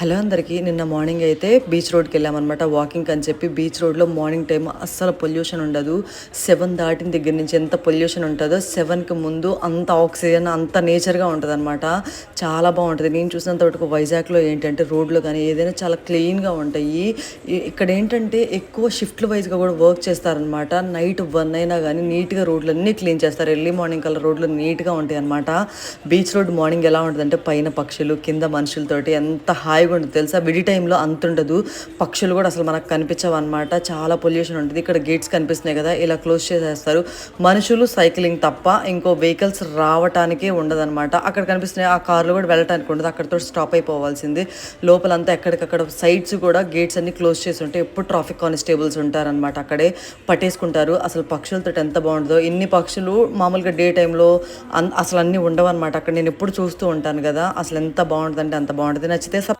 Hello అందరికీ. నిన్న morning అయితే బీచ్ రోడ్కి వెళ్ళామన్నమాట వాకింగ్ అని చెప్పి. బీచ్ రోడ్లో మార్నింగ్ టైం అస్సలు పొల్యూషన్ ఉండదు. 7 దాటిన దగ్గర నుంచి ఎంత పొల్యూషన్ ఉంటుందో 7కి ముందు అంత ఆక్సిజన్ అంత నేచర్గా ఉంటుంది అనమాట. చాలా బాగుంటుంది. నేను చూసినంత వరకు వైజాగ్లో ఏంటంటే రోడ్లు కానీ ఏదైనా చాలా క్లీన్గా ఉంటాయి. ఇక్కడ ఏంటంటే ఎక్కువ షిఫ్ట్లు వైజ్గా కూడా వర్క్ చేస్తారనమాట. నైట్ 1 అయినా కానీ నీట్గా రోడ్లు అన్నీ క్లీన్ చేస్తారు. ఎర్లీ మార్నింగ్ కల్లా రోడ్లు నీట్గా ఉంటాయి అనమాట. బీచ్ రోడ్ మార్నింగ్ ఎలా ఉంటుందంటే పైన పక్షులు కింద మనుషులతోటి ఎంత హాయిగా ఉంటుంది తెలుసా. విడి టైంలో అంత ఉండదు. పక్షులు కూడా అసలు మనకు కనిపించవు అనమాట. చాలా పొల్యూషన్ ఉంటుంది. ఇక్కడ గేట్స్ కనిపిస్తున్నాయి కదా, ఇలా క్లోజ్ చేసేస్తారు. మనుషులు సైక్లింగ్ తప్ప ఇంకో వెహికల్స్ రావటానికే ఉండదన్నమాట. అక్కడ కనిపిస్తున్నాయి ఆ కార్లు కూడా వెళ్ళటానికి ఉండదు. అక్కడితో స్టాప్ అయిపోవాల్సింది. లోపలంతా ఎక్కడికక్కడ సైడ్స్ కూడా గేట్స్ అన్ని క్లోజ్ చేసి ఉంటాయి. ఎప్పుడు ట్రాఫిక్ కానిస్టేబుల్స్ ఉంటారనమాట. అక్కడే పట్టేసుకుంటారు. అసలు పక్షులతో ఎంత బాగుంటుందో. ఇన్ని పక్షులు మామూలుగా డే టైంలో అసలు అన్నీ ఉండవు అనమాట. అక్కడ నేను ఎప్పుడు చూస్తూ ఉంటాను కదా, అసలు ఎంత బాగుంటుందంటే అంత బాగుంటుంది. నచ్చితే